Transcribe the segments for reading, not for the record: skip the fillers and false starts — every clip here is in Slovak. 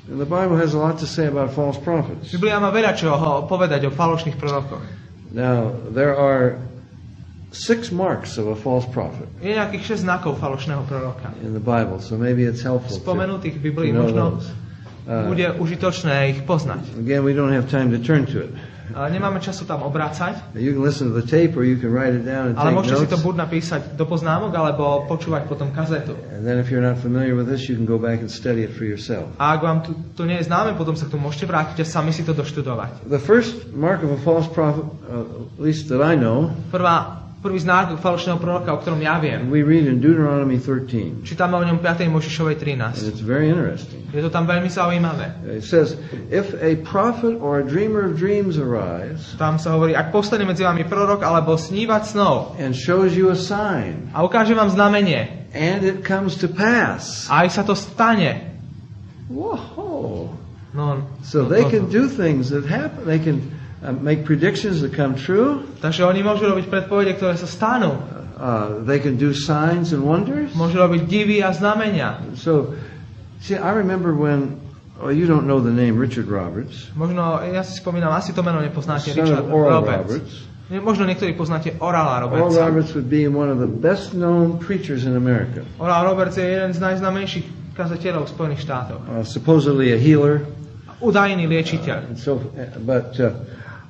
And the Bible has a lot to say about false prophets. Biblia má veľa čo povedať o falošných prorokoch. Now, there are 6 marks of a false prophet Je nejakých 6 znakov falošného proroka. in the Bible, so maybe it's helpful Spomenutých v Biblii to know možno those. bude užitočné ich poznať. Again, we don't have time to turn to it. Ale nemáme času tam obrácať, You can listen to the tape or you can write it down and ale take môžete si to notes. buď napísať do poznámok, alebo počúvať potom kazetu. And then if you're not familiar with this, you can go back and study it for yourself. A ak vám to nie je známe, potom sa k tomu môžete vrátiť a sami si to doštudovať. The first mark of a false prophet, at least that I know, Prvý znak falošného proroka, o ktorom ja viem, we read in Deuteronomy 13. čítame o ňom 5. Možišovej And 13. it's very interesting. Je to tam veľmi zaujímavé. It says, if a prophet or a dreamer of dreams arise Tam sa hovorí, ak povstane medzi vami prorok alebo snívať snov and shows you a sign, a ukáže vám znamenie and it comes to pass. a aj sa to stane. Whoa. No, So they can do things that happen. They can make predictions that come true. takže oni môžu robiť predpovede, ktoré sa stanú. They can do signs and wonders. Môžu robiť divy a znamenia. So, see, I remember when, you don't know the name Richard Roberts, Možno, ja si spomínam, asi to meno nepoznáte, son Richard of Oral Roberts. Roberts. Možno niektorí poznáte Orala Oral Robertsa. Roberts would be one of the best known preachers in America. Oral Roberts je jeden z najznámejších kazateľov v Spojených štátoch. Supposedly a healer. Údajný liečiteľ. But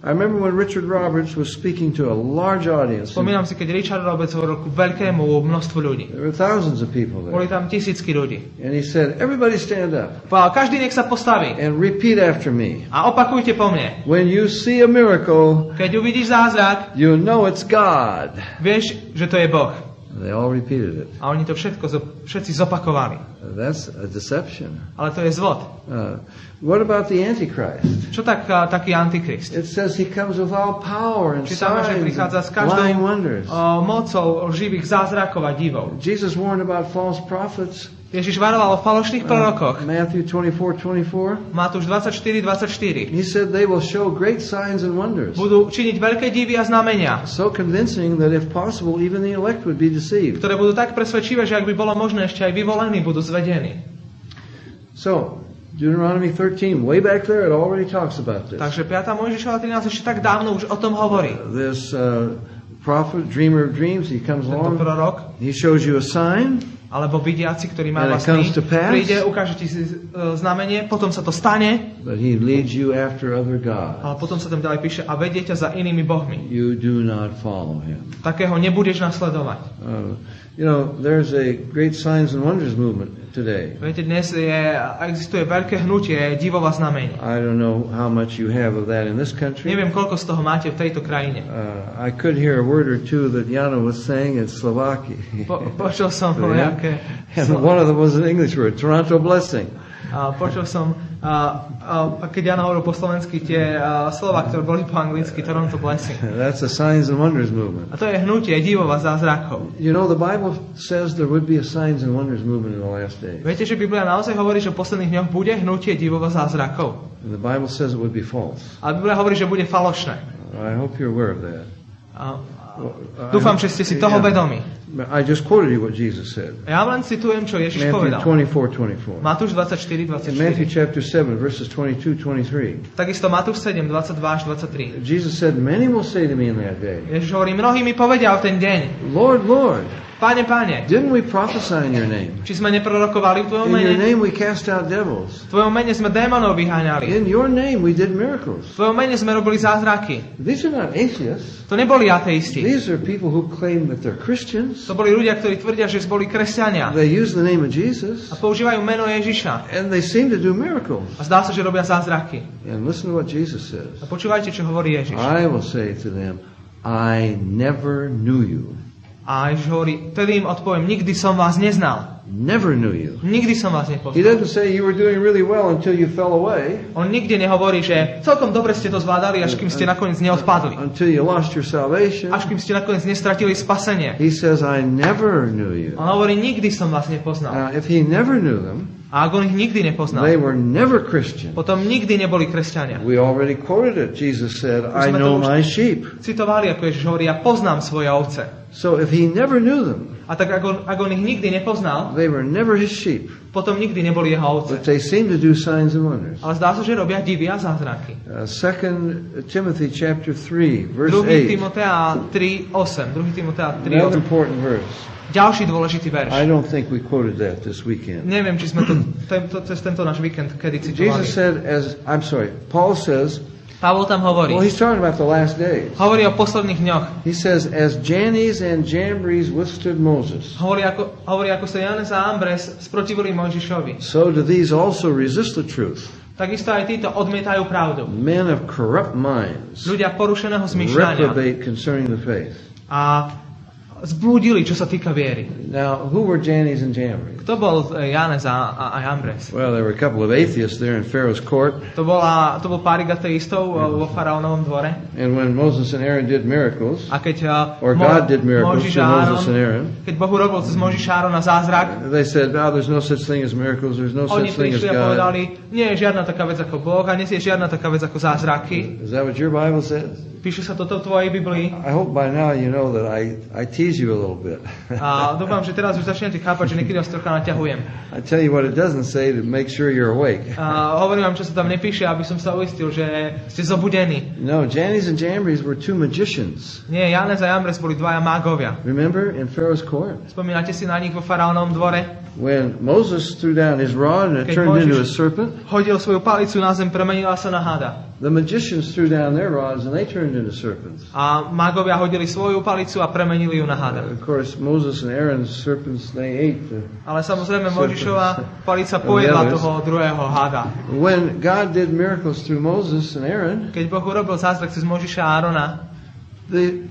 I remember when Richard Roberts was speaking to a large audience. Spomínam si, keď Richard Roberts hovoril ku veľkému množstvu ľudí. There were thousands of people Boli there. tam tisícky ľudí. And he said, everybody stand up Povedal, každý nech sa postaví and repeat after me. a opakujte po mne. When you see a miracle, Keď uvidíš zázrak, you know it's God. vieš, že to je Boh. They all repeated it. A oni to všetci zopakovali. That's a deception. Ale to je zvod. What about the Antichrist? Čo taký antikrist? It says he comes with all power and Čítame, že signs prichádza s and každou lying wonders. mocou živých zázrakov a divov. Jesus warned about false prophets. Ježiš varoval o falošných prorokoch. Matthew 24:24. Matúš 24:24. He said they will show great signs and wonders. Budú činiť veľké divy a znamenia, So convincing that if possible even the elect would be deceived. ktoré budú tak presvedčivé, že ak by bolo možné, ešte aj vyvolení budú zvedení. So, Deuteronomy 13, way back there, it already talks about this. Takže 5. Mojžišova 13 ešte tak dávno už o tom hovorí. This prophet, dreamer of dreams, he comes Tento along, prorok, he shows you a sign, alebo vidiaci, ktorý má And it vlastný, comes to pass. príde, ukáže ti znamenie, potom sa to stane, but he leads you after other gods. ale potom sa tam ďalej píše a vedie ťa za inými bohmi. You do not follow him. Takého nebudeš nasledovať. There's a great signs and wonders movement today. Viete, dnes existuje veľké hnutie divov a znamení. I don't know how much you have of that in this country. Neviem, koľko z toho máte v tejto krajine. I could hear a word or two that Jana was saying in Slovakia. Počul som nejaké... And one of them was an English word, Toronto blessing. Počul som, keď Jana hovoril po slovensky, tie slova, ktoré boli po anglicky, Toronto blessing. That's a signs and wonders movement. A to je hnutie divov a zázrakov. You know, the Bible says there would be a signs and wonders movement in the last days. Viete, že Biblia naozaj hovorí, že v posledných dňoch bude hnutie divov a zázrakov. And the Bible says it would be false. A Biblia hovorí, že bude falošné. I hope you're aware of that. Dúfam, že ste si toho vedomí. I just quoted you what Jesus said. Ja len citujem, čo Ježiš Matthew povedal. 24:24. Matúš In Matthew 24:24. chapter 7, verses 22-23. Takisto Matúš 7, 22 až 23. Jesus said, many will say to me in that day, Ježiš hovorí, mnohí mi povedia o ten deň. Lord, Lord, Páne, Páne, didn't we prophesy in your name? či sme neprorokovali v Tvojom In your mene? name we cast out devils. V Tvojom mene sme démonov vyháňali. In your name we did miracles. V Tvojom mene sme robili zázraky. These are not atheists. To neboli ateisti. These are people who claim that they're Christians. To boli ľudia, ktorí tvrdia, že boli kresťania. They use the name of Jesus. A používajú meno Ježiša. And they seem to do miracles. A zdá sa, že robia zázraky. And listen to what Jesus says. A počúvajte, čo hovorí Ježiš. I will say to them, I never knew you. A Ježiš hovorí, tedy im odpoviem, nikdy som vás neznal. Never knew you. Nikdy som vás He nepoznal. doesn't say you were doing really well until you fell away. On nikde nehovorí, že celkom dobre ste to zvládali, až kým ste nakoniec neodpadli. Until you lost your salvation. Až kým ste nakoniec nestratili spasenie. He says, I never knew you. On hovorí, nikdy som vás nepoznal. If he never knew them, A ak on ich nikdy nepoznal, they were never Christian. potom nikdy neboli kresťania. We already quoted it. Jesus said, I know my sheep. Citovali, ako Ježiš hovorí, ja poznám svoje ovce. So if he never knew them, A tak ak on ich nikdy nepoznal, they were never his sheep. potom nikdy neboli jeho ovce. But they seem to do signs and wonders. Ale zdá sa, že robia divy a zázraky. 2 Timothy chapter 3, verse 2. 8. Timotea 3:8. 2. Timotea Another 3:8. important verse. Ďalší dôležitý verš. I don't think we quoted that this weekend. Neviem, či sme to cez tento náš víkend kedy citovali. Jesus said, Paul says, Pavol tam hovorí. well, he's talking about the last days. Hovorí o posledných dňoch. He says, as Jannes and Jambres withstood Moses, Hovorí, ako sa Janes a Ambres sprotivili Mojžišovi. so do these also resist the truth. Takisto aj títo odmietajú pravdu. Men of corrupt minds, Ľudia porušeného zmýšľania reprobate concerning the faith. a zblúdili, čo sa týka viery. Now, who were Jannes and Jambres? Kto bol Janes a Ambres? Well, there were a couple of atheists there in Pharaoh's court. To bol párik ateistov vo faraónovom dvore. And when Moses and Aaron did miracles, A keď or God did miracles Mojžiš through a Áron, Moses and Aaron, keď Boh urobil cez Mojžiša a Árona zázrak, they said, there's no such thing as miracles, there's no oni such thing as prišli a God. povedali, nie je žiadna taká vec ako Boh a nie je žiadna taká vec ako zázraky. Is that what your Bible says? Píše sa toto v tvojej Biblii. I hope by now you know that I tease you a little bit. A dúfam, že teraz už začnete chápať, že niekedy vás trocha naťahujem. I tell you what it doesn't say to make sure you're awake. A hovorím vám, čo sa tam nepíše, aby som sa uistil, že ste zobudení. No, Jannes and Jambres were two magicians. Nie, Janes a Jambres boli dvaja mágovia. Remember in Pharaoh's court? Spomínate si na nich vo faraónovom dvore? When Moses threw down his rod and it Keď turned into a Mojžiš serpent, hodil svoju palicu na zem, premenila sa na hada. the magicians threw down their rods and they turned into serpents. A mágovia hodili svoju palicu a premenili ju na hada. Of course, Moses and Aaron's serpents, they ate the... Ale samozrejme Mojžišova palica pojedla toho druhého hada. When God did miracles through Moses and Aaron, Keď Boh urobil zázrak cez Mojžiša a Árona, the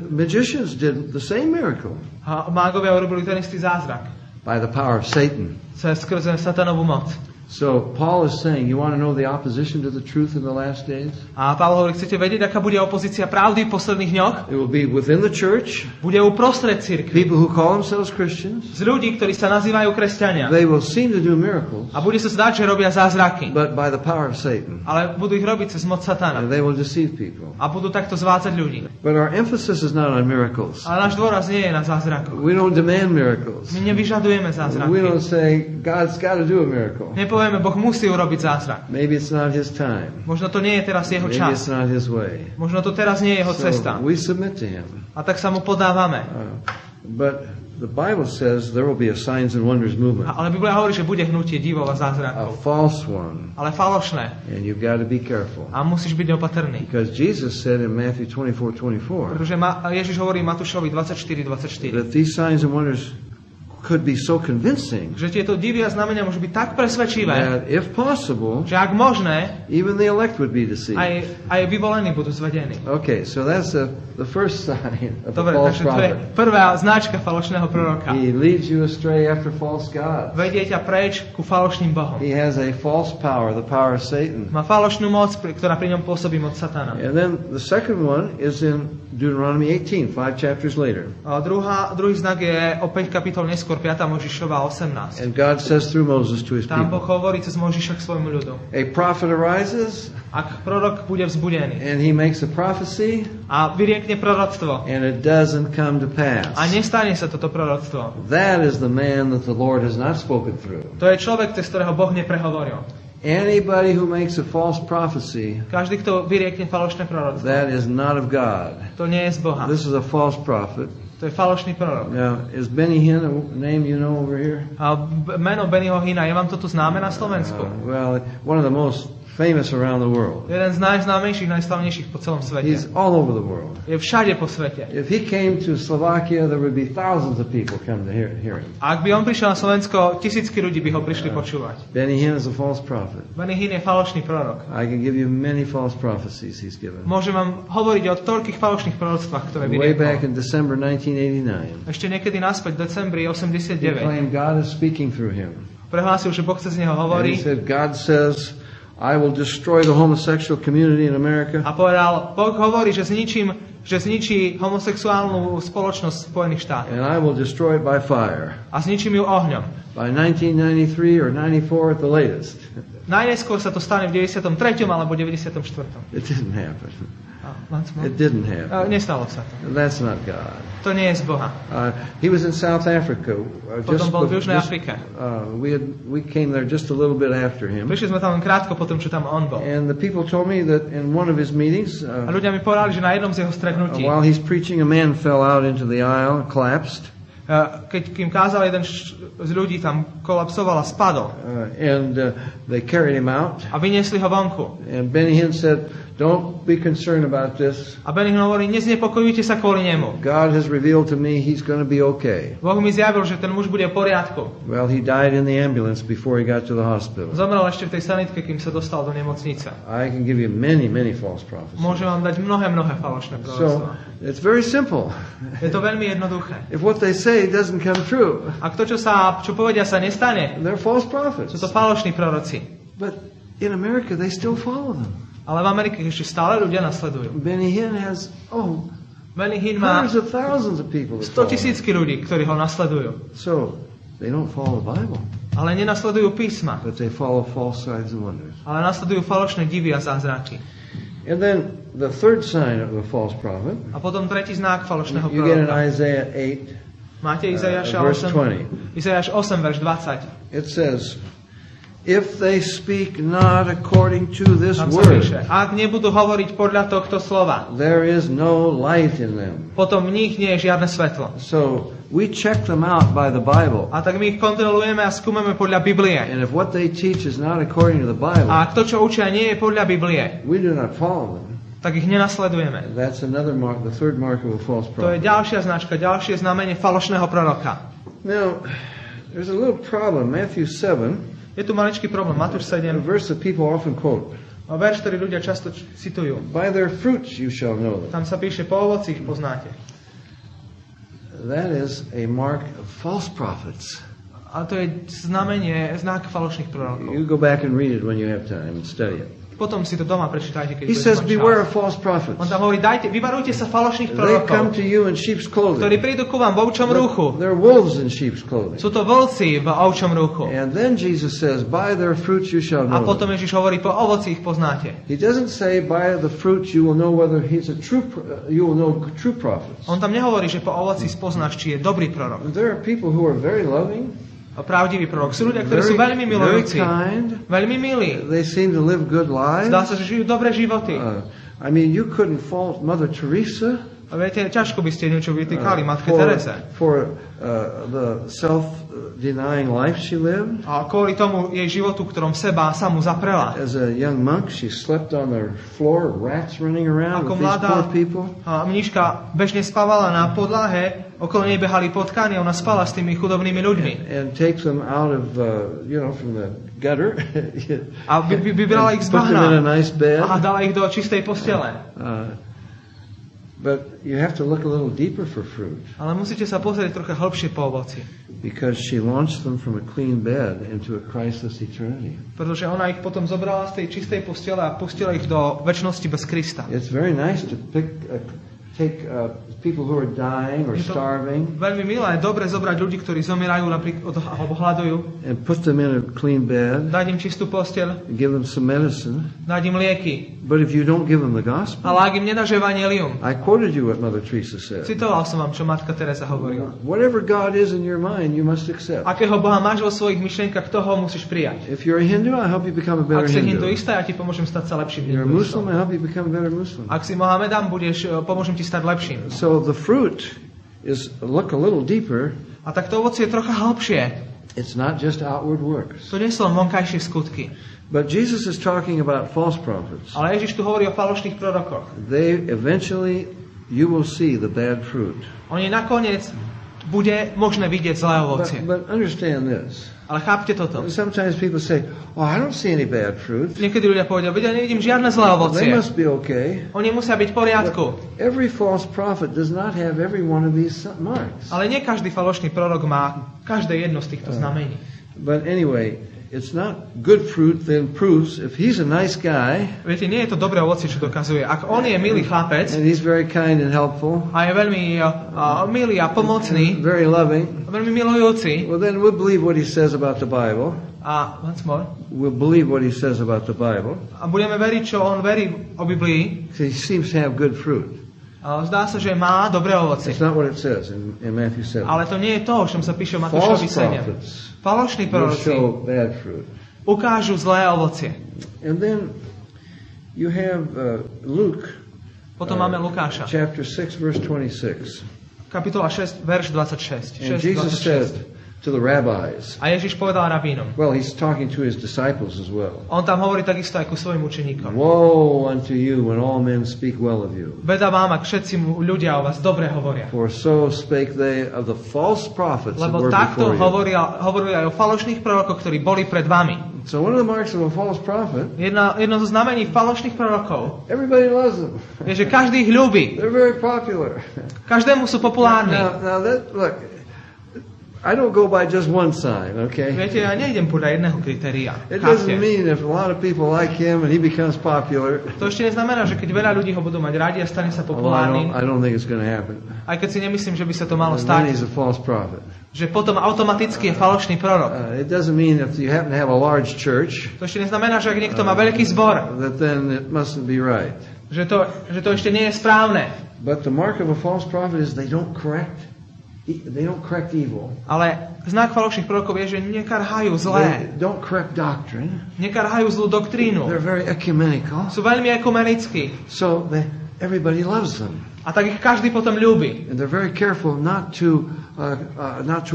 magicians did the same miracle a mágovia urobili ten istý zázrak. by the power of Satan. Skrze satanovú moc. So Paul is saying, you want to know the opposition to the truth in the last days? A Pavol hovorí, chcete vedieť, aká bude opozícia pravdy v posledných dňoch? It will be within the church, Bude uprostred cirkvi. people who call themselves Christians. Z ľudí, ktorí sa nazývajú kresťania. They will seem to do miracles, A bude sa zdať, že robia zázraky. but by the power of Satan. Ale budú ich robiť cez moc satana. And they will deceive people. A budú takto zvádzať ľudí. But our emphasis is not on miracles. Ale náš dôraz nie je na zázraku. We don't demand miracles. My nevyžadujeme We zázraky. don't say, God's got to do a miracle. Nepovieme, Boh musí urobiť zázrak. Maybe it's not his time. Možno to nie je teraz jeho Maybe it's čas. not his way. Možno to teraz nie je jeho cesta. So we submit to him. A tak sa mu podávame. But the Bible says there will be a signs and wonders movement. Ale Biblia hovorí, že bude hnutie divov a A zázrakov. false one. Ale falošné. And you've got to be careful. A musíš byť opatrný. Because Jesus said in Matthew 24:24 Pretože Ježiš hovorí Matúšovi 24:24, that these signs and wonders could be so convincing že tieto divy a znamenia môžu byť tak presvedčivé, that if possible, že ak možné, even the elect would be deceived. aj vyvolení budú zvedení. Okay, so that's the first sign of a Dobre, false takže to je prophet. prvá značka falošného proroka. He leads you astray after false gods. Vedie ťa preč ku falošným bohom. He has a false power, the power of Satan. Má falošnú moc, ktorá pri ňom pôsobí moc satana. And then the second one is in Deuteronomy 18, 5 chapters later. A druhý znak je o 5 kapitol neskôr, 5. Mojžišova 18. And God says through Moses to his Tam Boh people, hovorí cez Mojžiša k svojmu ľudu. a prophet arises Ak prorok bude vzbudený and he makes a prophecy a vyriekne proroctvo and it doesn't come to pass. a nestane sa toto proroctvo, That is the man that the Lord has not spoken through. to je človek, cez ktorého Boh neprehovoril. Anybody who makes a false prophecy, Každý, kto vyriekne falošné proroctvo, that is not of God. to nie je z Boha. This is a false prophet. To je falošný prorok. Now, is Benny Hinn a name you know over here? A meno Bennyho Hina, je vám to tu známe na Slovensku? Well, one of the most famous around the world. Jeden z najznámejších, najslavnejších po celom svete. He's all over the world. Je všade po svete. If he came to Slovakia, there would be thousands of people come to hear him. A ak by on prišiel na Slovensko, tisícky ľudí by ho prišli počúvať. Benny Hinn is a false prophet. Benny Hinn je falošný prorok. I can give you many false prophecies he's given. Môžem vám hovoriť o toľkých falošných proroctvách, ktoré Way back vyriekol. in December 1989, Ešte niekedy naspäť, v decembri he 89, claimed God is speaking through him. prehlásil, že Boh cez neho And he hovorí said, God says, I will destroy the homosexual community in America. a povedal, Boh hovorí, že zničím že zničí homosexuálnu spoločnosť v Spojených štátoch. and I will destroy it by fire. A zničím ju ohňom. By 1993 or 94 at the latest. Najneskôr sa to stane v 93. alebo 94. It didn't happen. It It didn't happen. Nestalo sa to. That's not God. To nie je z Boha. He was in South Africa. Potom bol v Južnej Afrike. We came there just a little bit after him. Prišli sme tam len krátko po tom, čo tam on bol. And the people told me that in one of his meetings, A ľudia mi povedali, že na jednom z jeho stretnutí, while he's preaching, a man fell out into the aisle, collapsed. keď kým kázal, jeden z ľudí tam kolapsoval a spadol. And they carried him out. A vyniesli ho vonku. And Benny Hinn said, "Don't be concerned about this. A Benny Hinn hovorí, neznepokojujte sa kvôli nemu. God has revealed to me he's going to be okay." Boh mi zjavil, že ten muž bude v poriadku. Well, he died in the ambulance before he got to the hospital. Zomrel ešte v tej sanitke, kým sa dostal do nemocnice. I can give you many, many false prophecies. Môžem vám dať mnohé falošné So, proroctvá. it's very simple. Je to veľmi jednoduché. If what they say doesn't come true, Ak to, čo povedia, sa nestane, they're false prophets. sú to falošní proroci. But in America, they still follow them. Ale v Amerike ešte stále ľudia nasledujú. Benny Hinn has, Benny Hinn má hundreds of thousands of people that 100 follow him. tisícky ľudí, ktorí ho nasledujú. So, they don't follow the Bible, Ale nenasledujú písma, but they follow false signs and wonders. ale nasledujú falošné divy a zázraky. And then the third sign of a false prophet, A potom tretí znak falošného you get in proroka. Isaiah 8, Máte Izaiáša verse 8, 20. Izaiáš 8, verš 20. It says, "If they speak not according to this Tam sa píše, word, ak nebudú hovoriť podľa tohto slova, there is no light in them." potom v nich nie je žiadne svetlo. So we check them out by the Bible. A tak my ich kontrolujeme a skúmame podľa Biblie. And if what they teach is not according to the Bible, A ak to, čo učia, nie je podľa Biblie, we do not follow them. tak ich nenasledujeme. That's another mark, the third mark of a false To je prophet. ďalšia značka, ďalšie znamenie falošného proroka. Now, there's a little problem. Matthew 7, Je tu maličký problém. Matúš a 7, verse that people often quote. verš, ktorý ľudia často citujú. By their fruits you shall know them. Tam sa píše, po ovoci ich poznáte. That is a mark of false prophets. A to je znak falošných prorokov. You go back and read it when you have time and study it. Potom si to doma prečítajte, keď He budete says, mať beware čas. of false prophets. On tam hovorí, vyvarujte sa falošných They come prorokov, to you in sheep's ktorí clothing. prídu ku vám v ovčom rúchu. They're wolves in sheep's clothing. Sú to vlci v ovčom rúchu. And then Jesus says, by their fruits you shall A know potom them. Ježiš hovorí, po ovoci ich poznáte. He doesn't say, by the fruits you will know whether he's a you will know true prophets. On tam nehovorí, že po ovoci spoznáš, či je dobrý prorok. There are people who are very loving, A pravdivý prorok. Sú ľudia, ktorí sú veľmi very milujúci, kind. veľmi milí. They seem to live good lives. Zdá sa, že žijú dobré životy. I mean, you couldn't fault Mother Teresa A viete, ťažko by ste niečo vytýkali Matke Terese. for the self-denying life she lived. A kvôli tomu jej životu, ktorom seba samu zaprela. As a young monk, she slept on the floor, rats running around Ako with these mladá poor people. mníška bežne spávala na podlahe, okolo nej behali potkány a ona spala s tými chudobnými ľuďmi. And take them out of, from the gutter. A vybrala ich z Put them in a bahna nice bed. a dala ich do čistej postele. But you have to look a little deeper for fruit, Ale musíte sa pozrieť trocha hlbšie po ovoci. because she launched them from a clean bed into a Christless eternity. Pretože ona ich potom zobrala z tej čistej postele a pustila ich do večnosti bez Krista. It's very nice to take people who are dying or Je to starving veľmi milé, dobre zobrať ľudí, ktorí zomierajú alebo hľadujú, and put them in a clean bed, dať im čistú posteľ, give them some medicine. dať im lieky. But if you don't give them the gospel, Ale ak im nedáš evanjelium, I quoted you what Mother Teresa said. citoval som vám, čo Matka Teresa hovorila. Whatever God is in your mind, you must accept. Akého Boha máš vo svojich myšlienkach, toho musíš prijať. If you're a Hindu, I help you become a better Ak si Hindu. hinduista, ja ti pomôžem stať sa lepším You're a Muslim, hinduistom. I help you become a better Muslim. Ak si Mohamedán, pomôžem ti stať lepším. So the fruit is look a little deeper. A tak to ovocie je trocha hlbšie. It's not just outward works. To nie sú len vonkajšie skutky. But Jesus is talking about false prophets. Ale Ježiš tu hovorí o falošných prorokoch. They eventually, you will see the bad fruit. Oni nakoniec bude možné vidieť zlé ovocie. But understand this. Ale chápte toto. Sometimes people say, "Oh, I don't see any bad fruit. Niekedy ľudia povedia, vedia, nevidím žiadne zlé They ovocie. must be okay." Oni musia byť v poriadku. Every false prophet does not have every one of these marks. Ale nie každý falošný prorok má každé jedno z týchto znamení. But anyway, it's not good fruit then proves if he's a nice guy Viete, nie je to dobré ovocie, čo dokazuje. Ak on je milý chlapec and he's very kind and helpful, a je veľmi milý a pomocný, very loving, veľmi milujúci, well then we'll believe what he says about the Bible. a once more, We'll believe what he says about the Bible. a budeme veriť, čo on verí o Biblii. He seems to have good fruit. Zdá sa, že má dobré ovocie. That's not what it says in Matthew 7. Ale to nie je to, o čom sa píše v False Matúšovi 7. prophets Falošní will proroci show bad fruit. ukážu zlé ovocie. And then you have Luke Potom máme Lukáša. chapter 6 verse 26. Kapitola 6, verš 26. And 6, Jesus 26. said to the rabbis, A Ježiš povedal rabínom. well, he's talking to his disciples as well. On tam hovorí takisto aj ku svojim učeníkom. Woe unto you when all men speak well of you. Beda vám, ak všetci ľudia o vás dobre hovoria. For so spake they of the false prophets that Lebo were takto before you. hovorili aj o falošných prorokoch, ktorí boli pred vami. So one of the marks of a false prophet, Jedno zo znamení falošných prorokov everybody loves them. je, že každý ich ľúbi. They're very popular. Každému sú populárni. Now that, look, I don't go by just one sign, okay? Viete, ja nejdem podľa jedného kritéria. It doesn't Chápte? mean if a lot of people like him and he becomes popular, To ešte neznamená, že keď veľa ľudí ho budú mať radi a stane sa well, populárnym, I don't think it's going to happen. aj keď si nemyslím, že by sa to malo And then stať, he's a false prophet. že potom automaticky je falošný prorok. It doesn't mean if you happen to have a large church, To ešte neznamená, že ak niekto má veľký zbor, that then it mustn't be right. že to ešte nie je správne. But the mark of a false prophet is they don't correct evil. Ale znak falošných prorokov je, že nekarhajú zlé, They don't correct doctrine. nekarhajú zlú doktrínu. They're very ecumenical. Sú veľmi ekumenickí So everybody loves them. a tak ich každý potom ľúbi. And they're very careful not to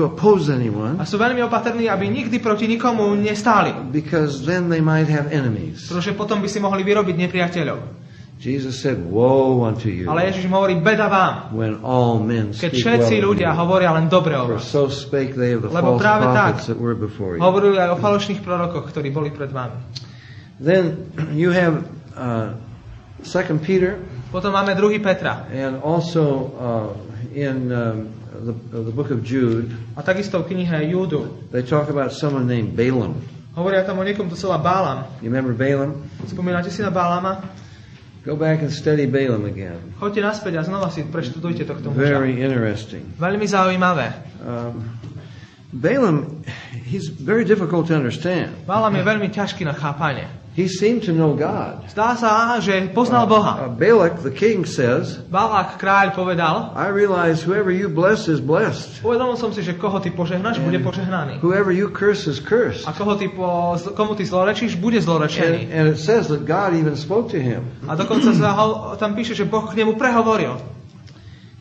oppose anyone, A sú veľmi opatrní, aby nikdy proti nikomu nestáli. because then they might have enemies. Pretože potom by si mohli vyrobiť nepriateľov. Jesus said, woe unto you Ale Ježiš hovorí, beda vám, when all men keď speak všetci well of ľudia you. hovoria len dobre o For vás. so spake they of the Lebo false práve tak prophets that were before you. hovorili aj o falošných prorokoch, ktorí boli pred vami. Then you have 2 Peter, Potom máme 2. Petra. and also in the book of Jude, A takisto v knihe Júdu. they talk about someone named Balaam. Hovoria tam o niekom, kto sa volá Bálam. You remember Balaam? Spomínate si na Bálama? Go back and study Balaam again. Choďte naspäť a znova si preštudujte tohto muža. Very interesting. Veľmi zaujímavé. Balaam, he's very difficult to understand. Bálam je veľmi ťažký na chápanie. He seemed to know God. Zdá sa, že poznal Boha. Balak, the king, says, Balák kráľ povedal, I realize whoever you bless is blessed. uvedomil som si, že koho ty požehnáš, bude požehnaný. Whoever you curse is cursed. A komu ty zlorečíš, bude zlorečený. And it says that God even spoke to him. A dokonca tam píše, že Boh k nemu prehovoril.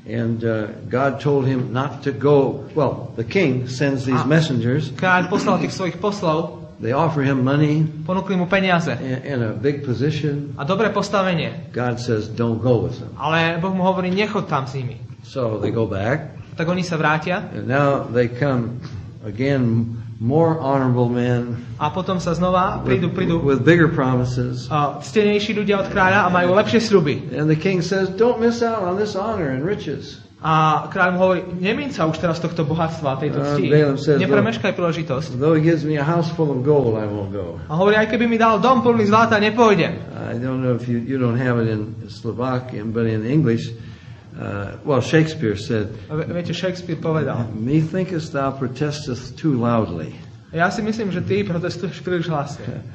And God told him not to go. Well, the king sends these messengers. Kráľ poslal tých svojich poslov, They offer him money ponúkli mu peniaze and a big position. a dobré postavenie. God says, don't go with them. Ale Boh mu hovorí, nechod tam s nimi. So they go back. Tak oni sa vrátia And now they come again, more honorable men a potom sa znova prídu with bigger promises. ctenejší ľudia od kráľa a majú lepšie sľuby. And the king says, don't miss out on this honor and riches. A kráľ mu hovorí, nemíň sa už teraz tohto bohatstva, tejto cti. Balaam says, Nepremeškaj príležitosť. Though he gives me a house full of gold, I won't go. A hovorí, aj keby mi dal dom plný zlata, nepôjdem. I don't know if you don't have it in Slovakian, but in English, well, Shakespeare said, Viete, Shakespeare povedal, methinkest thou protestest too loudly. ja si myslím, že ty protestuješ príliš hlasne.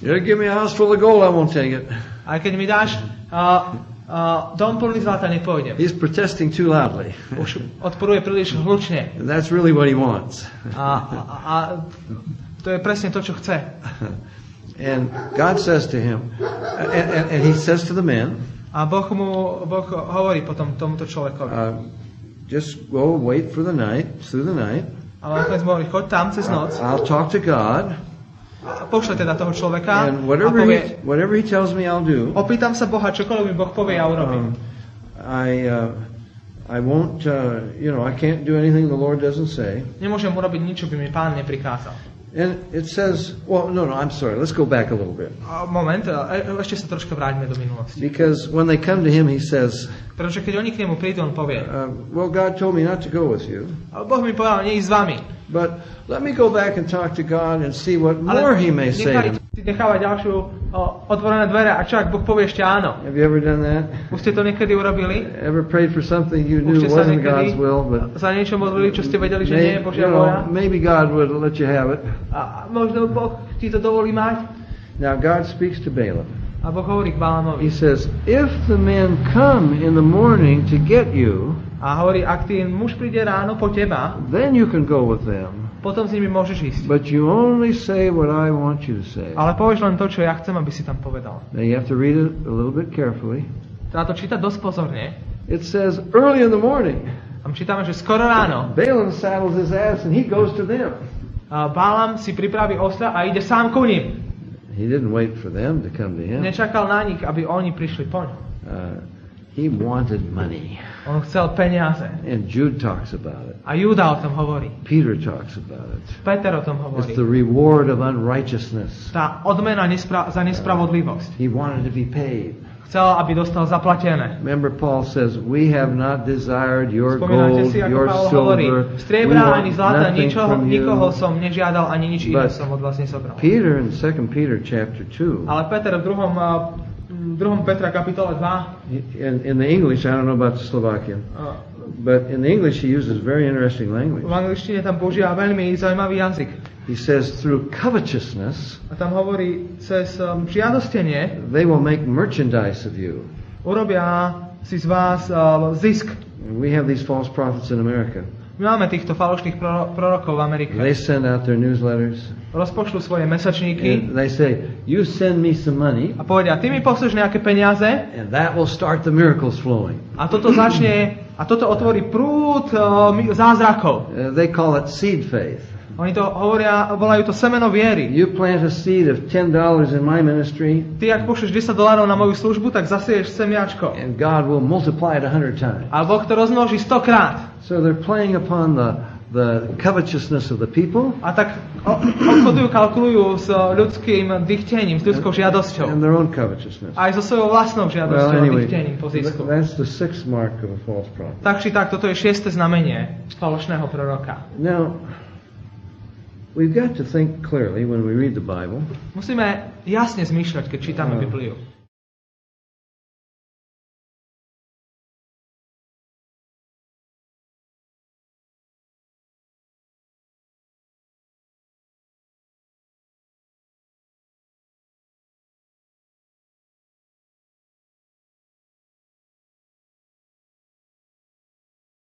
You give me a house full of gold, I won't take it. Aj keď mi dáš dom plný zlata, nepôjdem. He's protesting too loudly. Už odporuje príliš hlučne. And that's really what he wants. A to je presne to, čo chce. And God says to him, and he says to the men, A Boh hovorí potom tomuto človekovi. just go wait for the night, through the night. Ale nakoniec mu hovorí, choď tam cez noc, I'll talk to God, pošle teda toho človeka and a povie, whatever he tells me, I'll do. opýtam sa Boha, čokoľvek mi Boh povie, ja urobím. I won't, I can't do anything the Lord doesn't say. Nemôžem urobiť nič, čo by mi Pán neprikázal. And it says, well, no, I'm sorry. Let's go back a little bit. Moment, ešte sa troška vráťme do minulosti. Because when they come to him, he says, Pretože keď oni k nemu prídu, on povie, well, God told me not to go with you. Boh mi povedal, neísť s vami. But let me go back and talk to God and see what more He may say to me. Si nechávať ďalšiu otvorené dvere a čo ak Boh povie ešte áno. Have you ever done that? Už ste to niekedy urobili? Ever prayed for something you knew Už ste sa wasn't niekedy God's will, but za niečo modlili, čo ste vedeli, že nie je Božia vôľa? maybe God would let you have it. A možno Boh ti to dovolí mať? Now God speaks to Balaam. A Boh hovorí k Balamovi. He says, if the men come in the morning to get you, A hovorí, ak ty muž príde ráno po teba, then you can go with them. potom s nimi môžeš ísť. But you only say what I want you to say. Ale povieš len to, čo ja chcem, aby si tam povedal. Now you have to read it a little bit carefully. Treba to čítať dosť pozorne. It says early in the morning. Tam čítame, že skoro ráno. Balaam saddles his ass and he goes to them. Bálam si pripraví osla a ide sám ku ním. He didn't wait for them to come to him. Nečakal na nich, aby oni prišli po ňom. He wanted money. On chcel peniaze. And Jude talks about it. A Júda o tom hovorí. Peter talks about it. Peter o tom It's hovorí. the reward of unrighteousness. Tá odmena za nespravodlivosť. He wanted to be paid. Chcel, aby dostal zaplatené. Remember, Paul says, we have not desired your Spomínate gold, si, ako your Pavol hovorí, silver. We striebra ani want zlata, nothing from you. nikoho som nežiadal, ani nič iné But som od vás nezobral. Peter in 2 Peter chapter 2, Ale Peter v 2. Petra kapitole 2, in the English, I don't know about the Slovakian, but in the English he uses very interesting language. v angličtine tam používa veľmi zaujímavý jazyk. He says, through covetousness, A tam hovorí, cez žiadostenie they will make merchandise of you. urobia si z vás zisk. We have these false prophets in America. My máme týchto falošných prorokov v Amerike. They send out their newsletters, Rozpošľú svoje mesačníky and they say, you send me some money, a povedia, ty mi pošleš nejaké peniaze and that will start the miracles flowing. a toto otvorí prúd zázrakov. They call it seed faith. Oni to hovoria, volajú to semeno viery. You plant a seed of $10 in my ministry, Ty, ak pošleš $10 na moju službu, tak zasieješ semiačko. and God will multiply it 100 times. A Boh to rozmnoží 100 krát. So they're playing upon the covetousness of the people A tak obchodujú, kalkulujú s ľudským dychtením, s ľudskou žiadosťou. and their own covetousness. Aj so svojou vlastnou Well, žiadosťou a anyway, dychtením po zisku. that's the 6th mark of a false prophet. Tak či tak, toto je 6. znamenie falošného proroka. Now, we've got to think clearly when we read the Bible. Musíme jasne zmýšľať, keď čítame Bibliu.